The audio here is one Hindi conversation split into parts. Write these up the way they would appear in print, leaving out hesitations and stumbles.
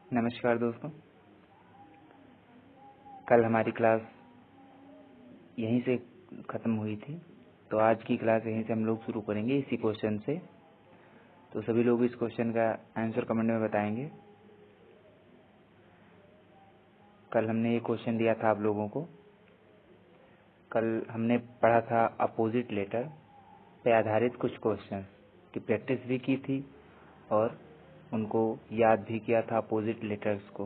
नमस्कार दोस्तों। कल हमारी क्लास यहीं से ख़त्म हुई थी, तो आज की क्लास यहीं से हम लोग शुरू करेंगे इसी क्वेश्चन से। तो सभी लोग इस क्वेश्चन का आंसर कमेंट में बताएंगे। कल हमने ये क्वेश्चन दिया था आप लोगों को। कल हमने पढ़ा था अपोजिट लेटर पे आधारित कुछ क्वेश्चन की प्रैक्टिस भी की थी और उनको याद भी किया था अपोजिट लेटर्स को।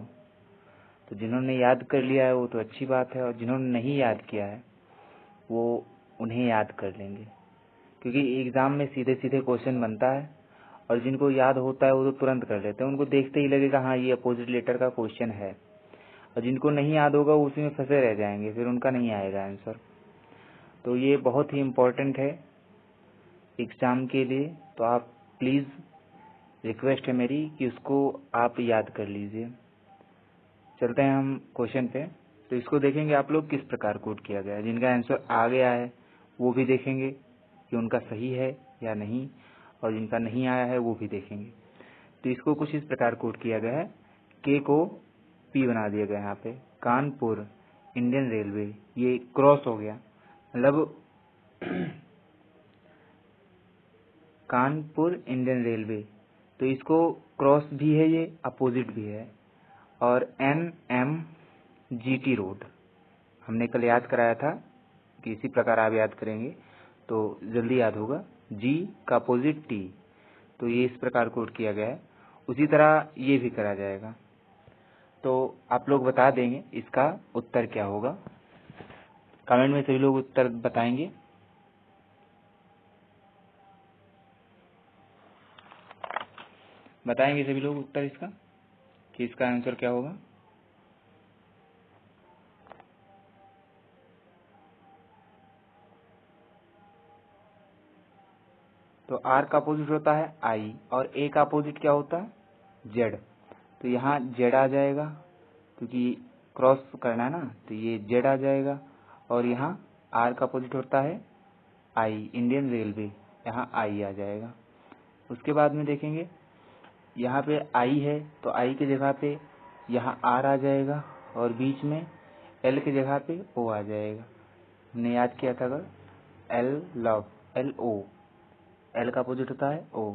तो जिन्होंने याद कर लिया है वो तो अच्छी बात है, और जिन्होंने नहीं याद किया है वो उन्हें याद कर लेंगे, क्योंकि एग्जाम में सीधे सीधे क्वेश्चन बनता है और जिनको याद होता है वो तो तुरंत कर लेते हैं। उनको देखते ही लगेगा हाँ ये अपोजिट लेटर का क्वेश्चन है, और जिनको नहीं याद होगा वो उसी में फंसे रह जाएंगे, फिर उनका नहीं आएगा आंसर। तो ये बहुत ही इम्पोर्टेंट है एग्जाम के लिए। तो आप प्लीज़, रिक्वेस्ट है मेरी कि उसको आप याद कर लीजिए। चलते हैं हम क्वेश्चन पे। तो इसको देखेंगे आप लोग किस प्रकार कोड किया गया है। जिनका आंसर आ गया है वो भी देखेंगे कि उनका सही है या नहीं, और जिनका नहीं आया है वो भी देखेंगे। तो इसको कुछ इस प्रकार कोड किया गया है। के को पी बना दिया गया यहाँ पे। कानपुर इंडियन रेलवे, ये क्रॉस हो गया, मतलब कानपुर इंडियन रेलवे, तो इसको क्रॉस भी है, ये अपोजिट भी है। और NMGT रोड हमने कल याद कराया था कि इसी प्रकार आप याद करेंगे तो जल्दी याद होगा। G का अपोजिट T, तो ये इस प्रकार कोड किया गया है। उसी तरह ये भी करा जाएगा। तो आप लोग बता देंगे इसका उत्तर क्या होगा। कमेंट में सभी लोग उत्तर बताएंगे। बताएंगे सभी लोग उत्तर इसका कि इसका आंसर क्या होगा। तो R का अपोजिट होता है I, और A का अपोजिट क्या होता है Z। तो यहाँ Z आ जाएगा, क्योंकि क्रॉस करना है ना, तो ये Z आ जाएगा। और यहाँ R का अपोजिट होता है I, इंडियन रेलवे, यहाँ I आ जाएगा। उसके बाद में देखेंगे यहाँ पे I है, तो I की जगह पे यहाँ R आ जाएगा, और बीच में L की जगह पे O आ जाएगा। हमने याद किया था अगर L लव, LO, L का अपोजिट होता है O,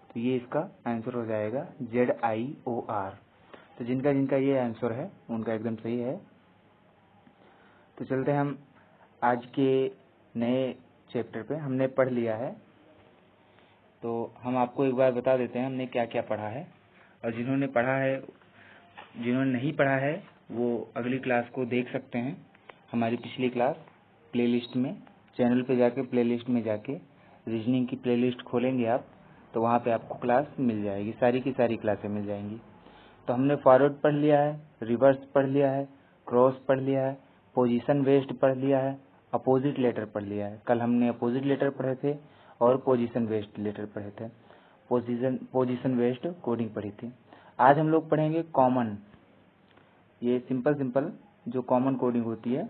तो ये इसका आंसर हो जाएगा ZIOR। तो जिनका जिनका ये आंसर है उनका एकदम सही है। तो चलते हैं हम आज के नए चैप्टर पे। हमने पढ़ लिया है, तो हम आपको एक बार बता देते हैं हमने क्या क्या पढ़ा है। और जिन्होंने पढ़ा है, जिन्होंने नहीं पढ़ा है वो अगली क्लास को देख सकते हैं। हमारी पिछली क्लास प्लेलिस्ट में, चैनल पे जाके प्लेलिस्ट में जाके रीजनिंग की प्लेलिस्ट खोलेंगे आप, तो वहाँ पे आपको क्लास मिल जाएगी, सारी की सारी क्लासें मिल जाएंगी। तो हमने फॉरवर्ड पढ़ लिया है, रिवर्स पढ़ लिया है, क्रॉस पढ़ लिया है, पोजीशन बेस्ड पढ़ लिया है, अपोजिट लेटर पढ़ लिया है। कल हमने अपोजिट लेटर पढ़े थे और पोजीशन बेस्ड लेटर पढ़े थे, पोजीशन बेस्ड कोडिंग पढ़ी थी। आज हम लोग पढ़ेंगे कॉमन, ये सिंपल जो कॉमन कोडिंग होती है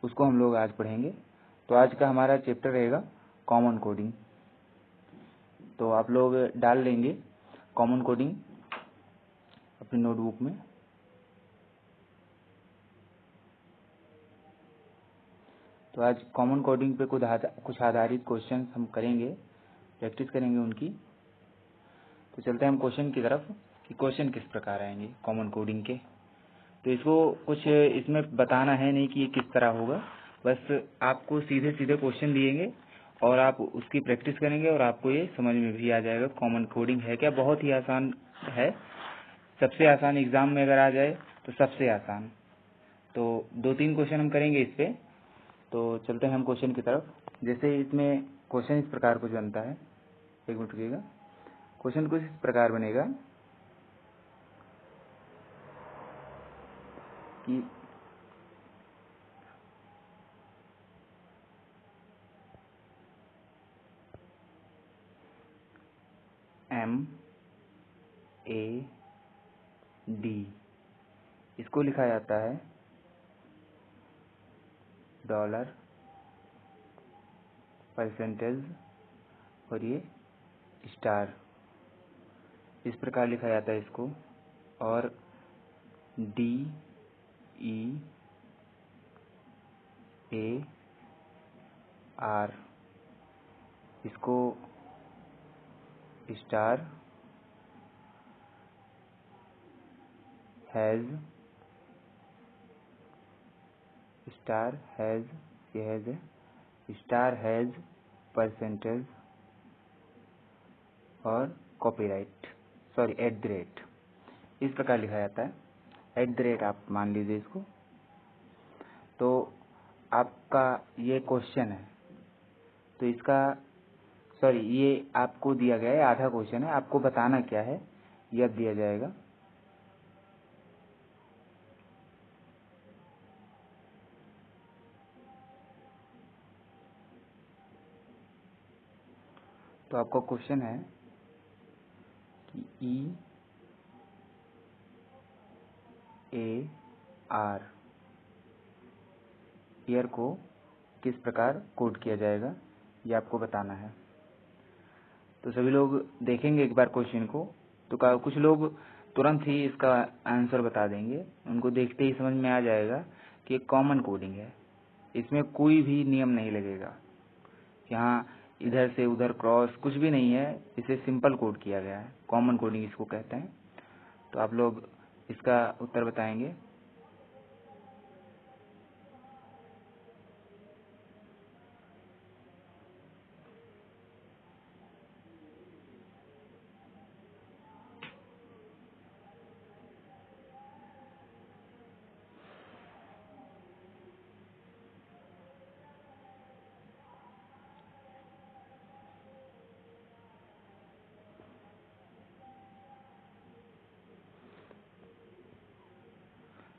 उसको हम लोग आज पढ़ेंगे। तो आज का हमारा चैप्टर रहेगा कॉमन कोडिंग। तो आप लोग डाल लेंगे कॉमन कोडिंग अपनी नोटबुक में। तो आज कॉमन कोडिंग पे कुछ आधारित क्वेश्चन हम करेंगे, प्रैक्टिस करेंगे उनकी। तो चलते हैं हम क्वेश्चन की तरफ कि क्वेश्चन किस प्रकार आएंगे कॉमन कोडिंग के। तो इसको कुछ इसमें बताना है नहीं कि ये किस तरह होगा, बस आपको सीधे सीधे क्वेश्चन दिएंगे और आप उसकी प्रैक्टिस करेंगे और आपको ये समझ में भी आ जाएगा कॉमन कोडिंग है क्या। बहुत ही आसान है, सबसे आसान एग्जाम में अगर आ जाए तो सबसे आसान। तो 2-3 क्वेश्चन हम करेंगे इस पे। तो चलते हैं हम क्वेश्चन की तरफ। जैसे इसमें क्वेश्चन इस प्रकार कुछ बनता है, एक मिनट रुकिएगा। क्वेश्चन कुछ इस प्रकार बनेगा कि MAD, इसको लिखा जाता है डॉलर, परसेंटेज और ये स्टार, इस प्रकार लिखा जाता है इसको। और DEAR, इसको स्टार हैज, ये हैज है, स्टार हैज परसेंटेज और कॉपीराइट, सॉरी @ इस प्रकार लिखा जाता है। @ आप मान लीजिए इसको। तो आपका ये क्वेश्चन है, तो इसका सॉरी ये आपको दिया गया है, आधा क्वेश्चन है, आपको बताना क्या है यह दिया जाएगा। तो आपका क्वेश्चन है कि EAR ईयर को किस प्रकार कोड किया जाएगा, ये आपको बताना है। तो सभी लोग देखेंगे एक बार क्वेश्चन को, तो कुछ लोग तुरंत ही इसका आंसर बता देंगे, उनको देखते ही समझ में आ जाएगा कि कॉमन कोडिंग है, इसमें कोई भी नियम नहीं लगेगा, यहाँ इधर से उधर क्रॉस कुछ भी नहीं है, इसे सिंपल कोड किया गया है, कॉमन कोडिंग इसको कहते हैं। तो आप लोग इसका उत्तर बताएंगे।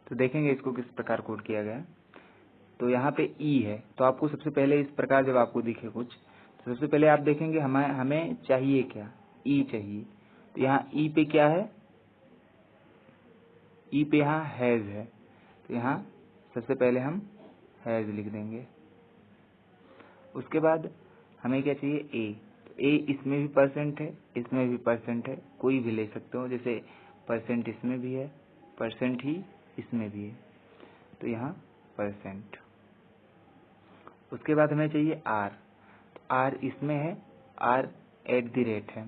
तो देखेंगे इसको किस प्रकार कोड किया गया है। तो यहाँ पे ई है, तो आपको सबसे पहले इस प्रकार जब आपको दिखे कुछ, तो सबसे पहले आप देखेंगे हमें चाहिए क्या, ई चाहिए। तो यहाँ ई पे क्या है, ई पे यहाँ हैज है, तो यहाँ सबसे पहले हम हैज लिख देंगे। उसके बाद हमें क्या चाहिए, ए। तो ए इसमें भी परसेंट है, इसमें भी परसेंट है, कोई भी ले सकते हो, जैसे परसेंट इसमें भी है, परसेंट ही इसमें भी है, तो यहाँ परसेंट। उसके बाद हमें चाहिए आर, तो आर इसमें है, आर @ है,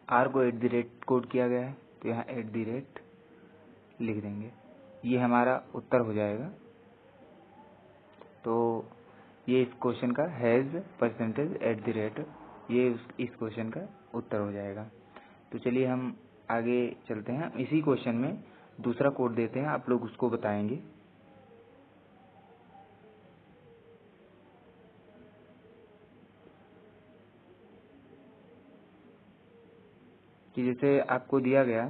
आर को @ कोड किया गया है, तो यहाँ @ लिख देंगे, ये हमारा उत्तर हो जाएगा। तो ये इस क्वेश्चन का हैज परसेंटेज @ ये इस क्वेश्चन का उत्तर हो जाएगा। तो चलिए हम आगे चलते हैं, इसी क्वेश्चन में दूसरा कोड देते हैं, आप लोग उसको बताएंगे। कि जैसे आपको दिया गया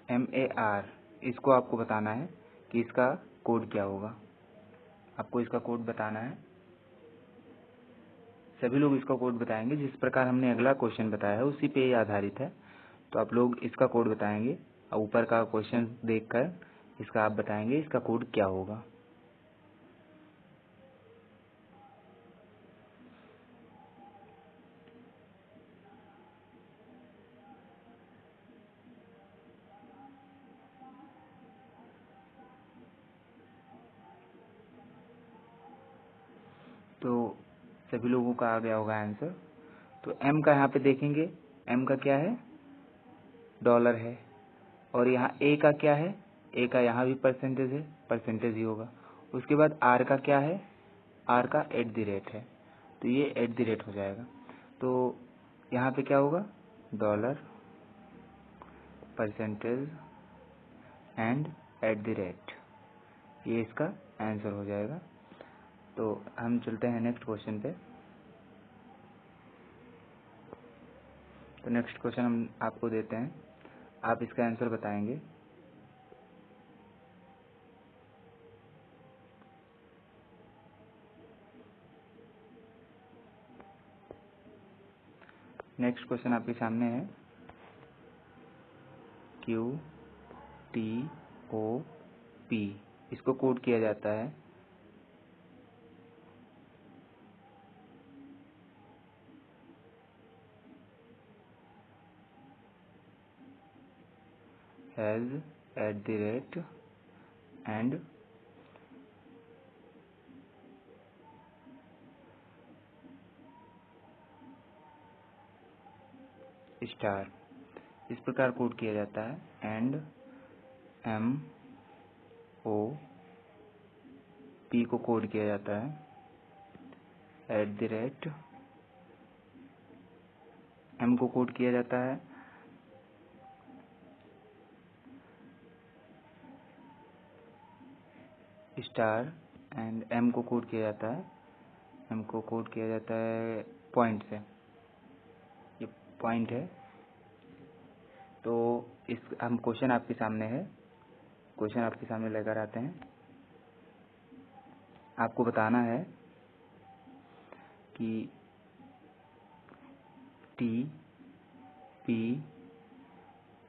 MAR, इसको आपको बताना है कि इसका कोड क्या होगा, आपको इसका कोड बताना है। सभी लोग इसका कोड बताएंगे, जिस प्रकार हमने अगला क्वेश्चन बताया है उसी पे आधारित है। तो आप लोग इसका कोड बताएंगे और ऊपर का क्वेश्चन देखकर इसका आप बताएंगे इसका कोड क्या होगा। तो सभी लोगों का आ गया होगा आंसर। तो एम का यहाँ पे देखेंगे, एम का क्या है, डॉलर है, और यहाँ ए का क्या है, ए का यहाँ भी परसेंटेज है, परसेंटेज ही होगा। उसके बाद आर का क्या है, आर का @ है, तो ये @ हो जाएगा। तो यहाँ पे क्या होगा, डॉलर परसेंटेज एंड @ ये इसका आंसर हो जाएगा। तो हम चलते हैं नेक्स्ट क्वेश्चन पे। तो नेक्स्ट क्वेश्चन हम आपको देते हैं, आप इसका आंसर बताएंगे। नेक्स्ट क्वेश्चन आपके सामने है, Q TOP, इसको कोड किया जाता है as @ and स्टार, इस प्रकार कोड किया जाता है। एंड MOP को कोड किया जाता है @ M को कोड किया जाता है स्टार, एंड M को कोड किया जाता है, M को कोड किया जाता है पॉइंट से, ये पॉइंट है। तो इस हम क्वेश्चन आपके सामने है, क्वेश्चन आपके सामने लेकर आते हैं। आपको बताना है कि TP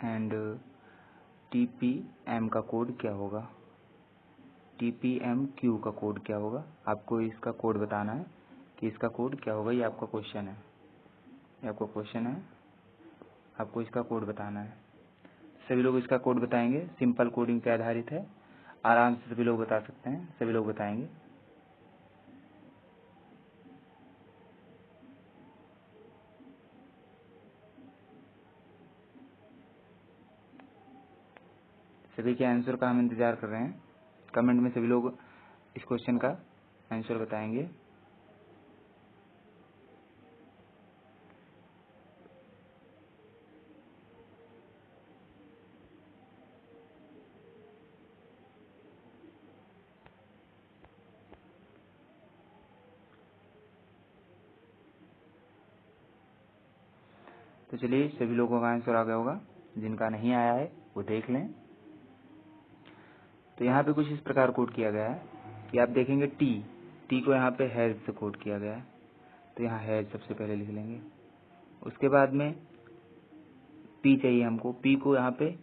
एंड TPM का कोड क्या होगा, TPMQ का कोड क्या होगा। आपको इसका कोड बताना है कि इसका कोड क्या होगा। ये आपका क्वेश्चन है, ये आपका क्वेश्चन है, आपको इसका कोड बताना है। सभी लोग इसका कोड बताएंगे, सिंपल कोडिंग पे आधारित है, आराम से सभी लोग बता सकते हैं, सभी लोग बताएंगे। सभी के आंसर का हम इंतजार कर रहे हैं। कमेंट में सभी लोग इस क्वेश्चन का आंसर बताएंगे। तो चलिए, सभी लोगों का आंसर आ गया होगा, जिनका नहीं आया है वो देख लें। तो यहाँ पे कुछ इस प्रकार कोड किया गया है कि आप देखेंगे टी को यहाँ पे हैज से कोड किया गया है, तो यहाँ हैज सबसे पहले लिख लेंगे। उसके बाद में पी चाहिए हमको, पी को यहाँ पे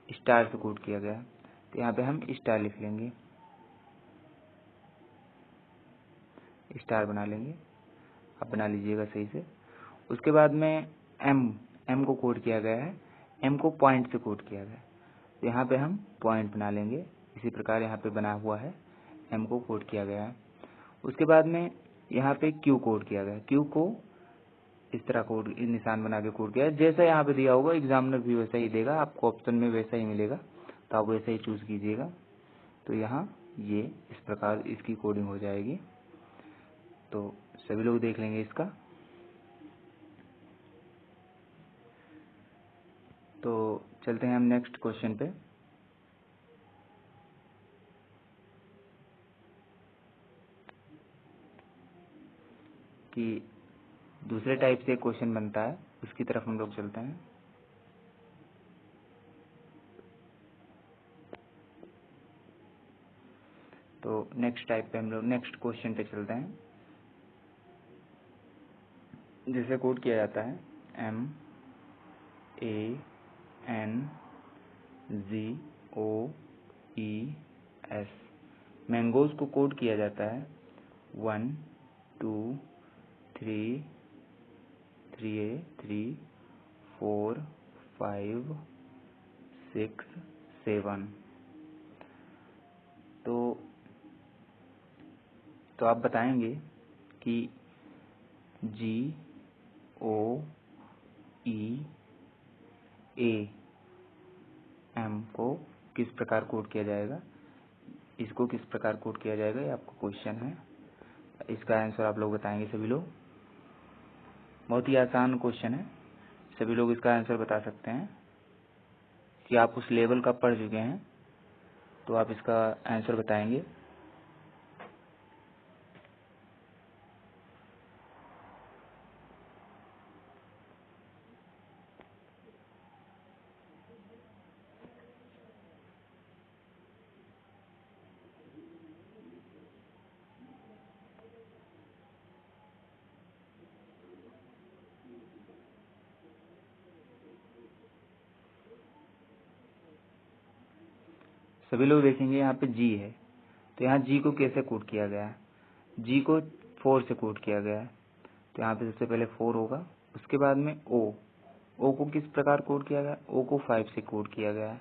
स्टार से कोड किया गया है, तो यहाँ पे हम स्टार लिख लेंगे, स्टार बना लेंगे, आप बना लीजिएगा सही से। उसके बाद में एम को कोड किया गया है, एम को पॉइंट से कोड किया गया है, तो यहाँ पे हम पॉइंट बना लेंगे। इसी प्रकार यहाँ पे बना हुआ है, एम को कोड किया गया है। उसके बाद में यहाँ पे क्यू कोड किया गया है, क्यू को इस तरह कोड निशान बना के कोड किया है। जैसा यहाँ पे दिया होगा एग्जामिनर भी वैसा ही देगा, आपको ऑप्शन में वैसा ही मिलेगा, तो आप वैसा ही चूज कीजिएगा। तो यहाँ ये इस प्रकार इसकी कोडिंग हो जाएगी। तो सभी लोग देख लेंगे इसका। तो चलते हैं हम नेक्स्ट क्वेश्चन पे। कि दूसरे टाइप से क्वेश्चन बनता है, उसकी तरफ हम लोग चलते हैं। तो नेक्स्ट टाइप पे हम लोग नेक्स्ट क्वेश्चन पे चलते हैं। जिसे कोड किया जाता है MANGOES। मैंगोज को कोड किया जाता है 1 2 3 3A 3 4 5 6 7। तो आप बताएंगे कि GOEAM को किस प्रकार कोड किया जाएगा, इसको किस प्रकार कोड किया जाएगा, ये आपको क्वेश्चन है। इसका आंसर आप लोग बताएंगे सभी लोग। बहुत ही आसान क्वेश्चन है, सभी लोग इसका आंसर बता सकते हैं। कि आप उस लेवल का पढ़ चुके हैं तो आप इसका आंसर बताएंगे। सभी लोग देखेंगे यहाँ पे जी है, तो यहाँ जी को कैसे कोड किया गया है, जी को 4 से कोड किया गया है। तो यहाँ पे सबसे पहले 4 होगा, उसके बाद में ओ को किस प्रकार कोड किया गया, ओ को 5 से कोड किया गया है,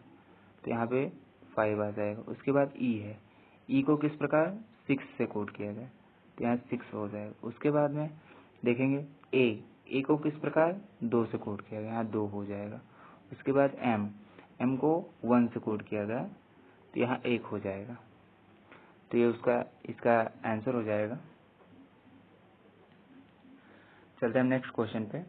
तो यहाँ पे 5 आ जाएगा। उसके बाद ई है, ई को किस प्रकार 6 से कोड किया गया, तो यहाँ 6 हो जाएगा। उसके बाद में देखेंगे ए को किस प्रकार 2 से कोड किया गया, यहाँ 2 हो जाएगा। उसके बाद एम को 1 से कोड किया गया, तो यहाँ 1 हो जाएगा। तो ये इसका आंसर हो जाएगा। चलते हैं हम नेक्स्ट क्वेश्चन पे।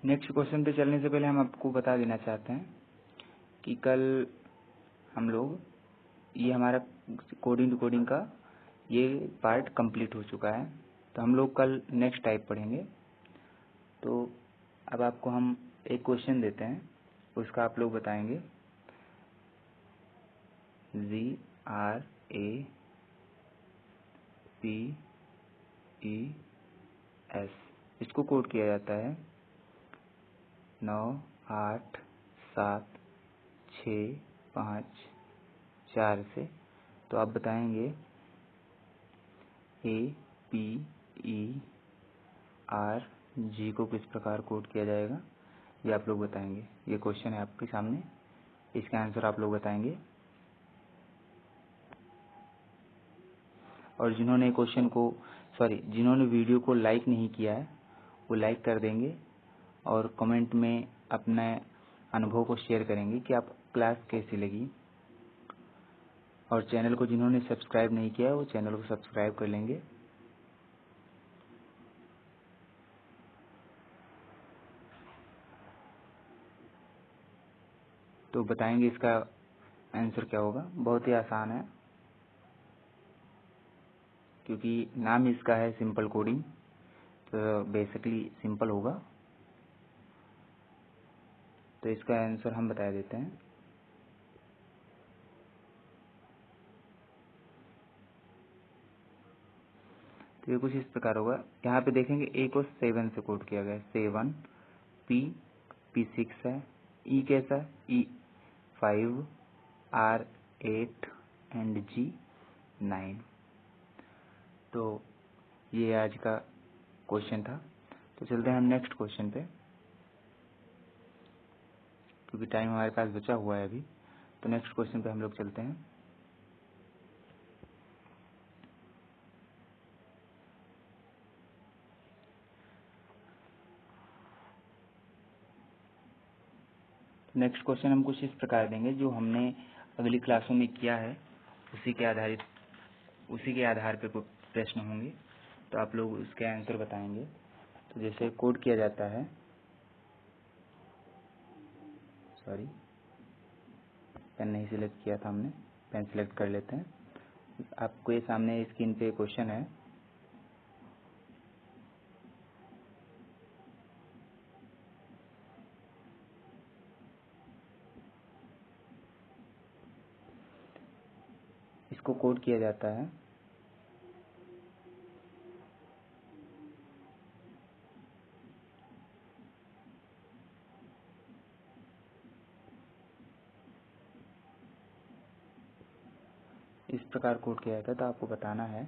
नेक्स्ट क्वेश्चन पे चलने से पहले हम आपको बता देना चाहते हैं कि कल हम लोग ये हमारा कोडिंग टू कोडिंग का ये पार्ट कंप्लीट हो चुका है, तो हम लोग कल नेक्स्ट टाइप पढ़ेंगे। तो अब आपको हम एक क्वेश्चन देते हैं, उसका आप लोग बताएंगे GRAPES, इसको कोड किया जाता है 9 8 7 6 5 4 से। तो आप बताएंगे APERG को किस प्रकार कोड किया जाएगा, ये आप लोग बताएंगे। ये क्वेश्चन है आपके सामने, इसका आंसर आप लोग बताएंगे। और जिन्होंने जिन्होंने वीडियो को लाइक नहीं किया है वो लाइक कर देंगे और कमेंट में अपने अनुभव को शेयर करेंगे कि आपको क्लास कैसी लगी। और चैनल को जिन्होंने सब्सक्राइब नहीं किया है वो चैनल को सब्सक्राइब कर लेंगे। तो बताएंगे इसका आंसर क्या होगा। बहुत ही आसान है, क्योंकि नाम इसका है सिंपल कोडिंग, तो बेसिकली सिंपल होगा। तो इसका आंसर हम बता देते हैं। तो ये कुछ इस प्रकार होगा। यहाँ पे देखेंगे ए को 7 से कोड किया गया है, 7, पी 6 है, ई कैसा, ई 5, आर 8 एंड जी 9। तो ये आज का क्वेश्चन था। तो चलते हैं हम नेक्स्ट क्वेश्चन पे, क्योंकि टाइम हमारे पास बचा हुआ है अभी। तो नेक्स्ट क्वेश्चन पे हम लोग चलते हैं। नेक्स्ट क्वेश्चन हम कुछ इस प्रकार देंगे, जो हमने अगली क्लासों में किया है उसी के आधार पे कुछ प्रश्न होंगे। तो आप लोग उसके आंसर बताएंगे। तो जैसे कोड किया जाता है, पेन नहीं सिलेक्ट किया था हमने, पेन सिलेक्ट कर लेते हैं। आपको ये सामने स्क्रीन पे क्वेश्चन है। इसको कोड किया जाता है इस प्रकार कोड किया जाता है। तो आपको बताना है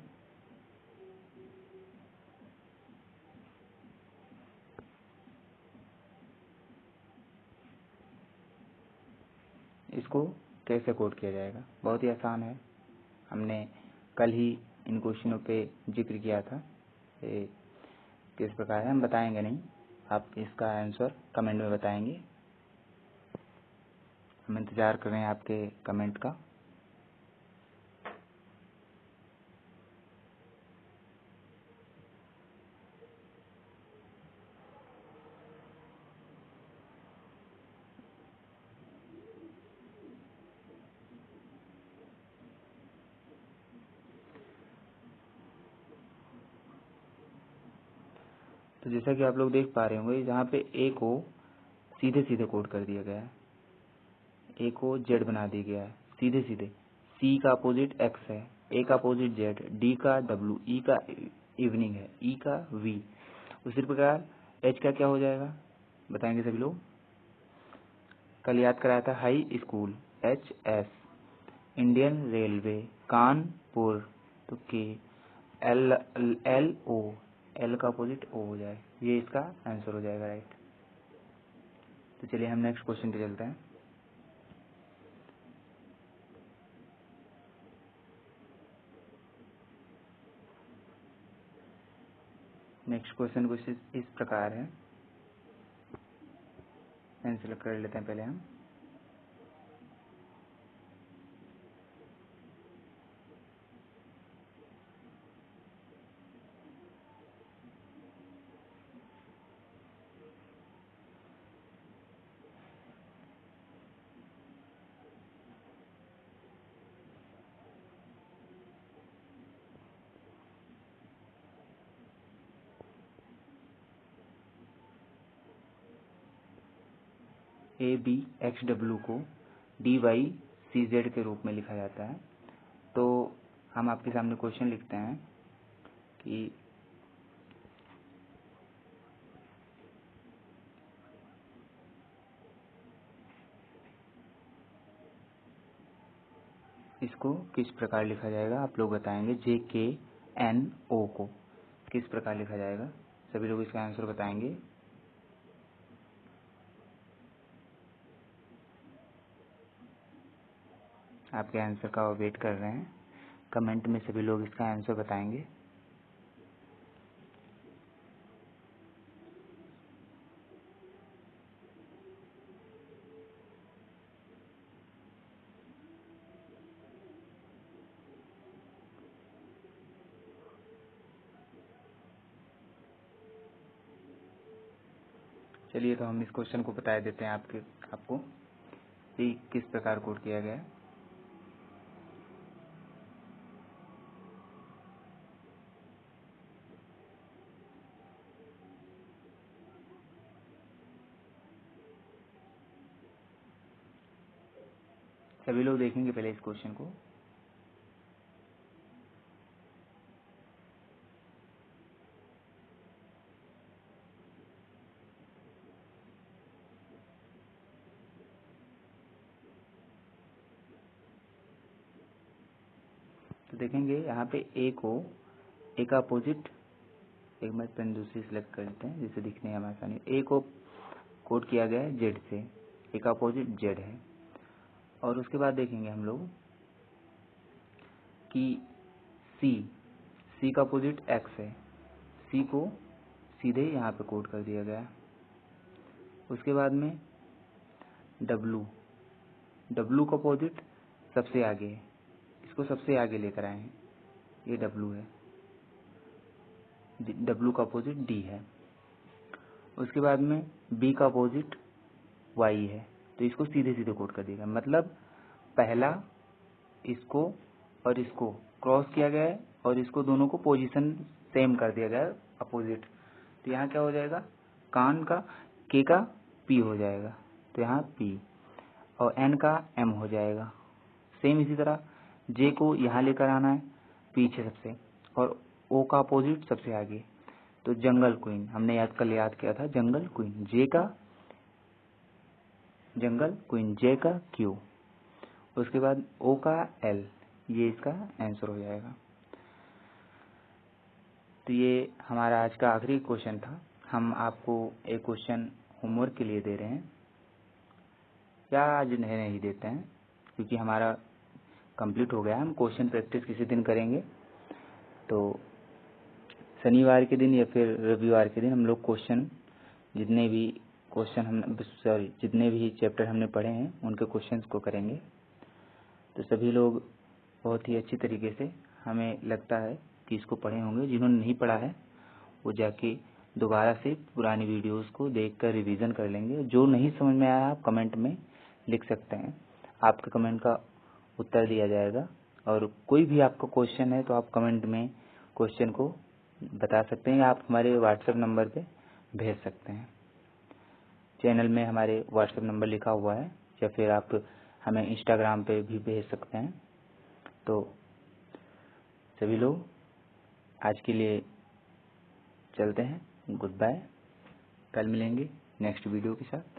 इसको कैसे कोड किया जाएगा। बहुत ही आसान है, हमने कल ही इन क्वेश्चनों पे जिक्र किया था। ये किस प्रकार है हम बताएंगे नहीं, आप इसका आंसर कमेंट में बताएंगे। हम इंतजार कर रहे हैं आपके कमेंट का। तो जैसा कि आप लोग देख पा रहे होंगे, जहाँ पे ए को सीधे सीधे कोड कर दिया गया है, ए को जेड बना दिया गया है सीधे सीधे। सी का अपोजिट एक्स है, ए का अपोजिट जेड, डी का डब्ल्यू, ई का इवनिंग है, ई का वी। उसी प्रकार एच का क्या हो जाएगा बताएंगे सभी लोग। कल याद कराया था high school, H S, Indian railway, Kanpur, तो के, एल एल ओ, एल का अपोजिट ओ हो जाए, ये इसका आंसर हो जाएगा राइट। तो चलिए हम नेक्स्ट क्वेश्चन पे चलते हैं। नेक्स्ट क्वेश्चन कुछ इस प्रकार है, आंसर कर लेते हैं पहले हम। ए बी एक्स डब्ल्यू को डी वाई सी जेड के रूप में लिखा जाता है। तो हम आपके सामने क्वेश्चन लिखते हैं कि इसको किस प्रकार लिखा जाएगा, आप लोग बताएंगे। जे के एन ओ को किस प्रकार लिखा जाएगा, सभी लोग इसका आंसर बताएंगे। आपके आंसर का वेट कर रहे हैं, कमेंट में सभी लोग इसका आंसर बताएंगे। चलिए तो हम इस क्वेश्चन को बता देते हैं आपको कि किस प्रकार कोड किया गया है। सभी लोग देखेंगे पहले इस क्वेश्चन को। तो देखेंगे यहाँ पे ए का अपोजिट, एक मिनट पेन दूसरी सिलेक्ट कर लेते हैं जिससे दिखने हमें आसानी। ए को कोड किया गया है जेड से, ए का अपोजिट जेड है। और उसके बाद देखेंगे हम लोग कि सी का अपोजिट एक्स है, सी को सीधे यहाँ पे कोड कर दिया गया है। उसके बाद में डब्लू का अपोजिट सबसे आगे है, इसको सबसे आगे लेकर आए हैं, ये डब्लू है, डब्लू का अपोजिट डी है। उसके बाद में बी का अपोजिट वाई है, तो इसको सीधे सीधे कोड कर दिया गया। मतलब पहला इसको और इसको क्रॉस किया गया है और इसको दोनों को पोजीशन सेम कर दिया गया है अपोजिट। तो यहाँ क्या हो जाएगा, कान का के का पी हो जाएगा, तो यहाँ पी, और एन का एम हो जाएगा। सेम इसी तरह जे को यहाँ लेकर आना है पीछे सबसे, और ओ का अपोजिट सबसे आगे। तो जंगल क्वीन हमने कल याद किया था, जंगल क्वीन, जे का जंगल क्वीन, जे का क्यू, उसके बाद ओ का एल, ये इसका आंसर हो जाएगा। तो ये हमारा आज का आखिरी क्वेश्चन था। हम आपको एक क्वेश्चन होमवर्क के लिए दे रहे हैं, या आज नहीं देते हैं क्योंकि हमारा कंप्लीट हो गया। हम क्वेश्चन प्रैक्टिस किसी दिन करेंगे, तो शनिवार के दिन या फिर रविवार के दिन हम लोग जितने भी चैप्टर हमने पढ़े हैं उनके क्वेश्चंस को करेंगे। तो सभी लोग बहुत ही अच्छी तरीके से, हमें लगता है कि इसको पढ़े होंगे। जिन्होंने नहीं पढ़ा है वो जाके दोबारा से पुरानी वीडियोस को देखकर रिवीजन कर लेंगे। जो नहीं समझ में आया आप कमेंट में लिख सकते हैं, आपके कमेंट का उत्तर दिया जाएगा। और कोई भी आपका क्वेश्चन है तो आप कमेंट में क्वेश्चन को बता सकते हैं, या आप हमारे व्हाट्सएप नंबर पे भेज सकते हैं। चैनल में हमारे व्हाट्सएप नंबर लिखा हुआ है, या फिर आप हमें इंस्टाग्राम पे भी भेज सकते हैं। तो सभी लोग आज के लिए चलते हैं, गुड बाय। कल मिलेंगे नेक्स्ट वीडियो के साथ।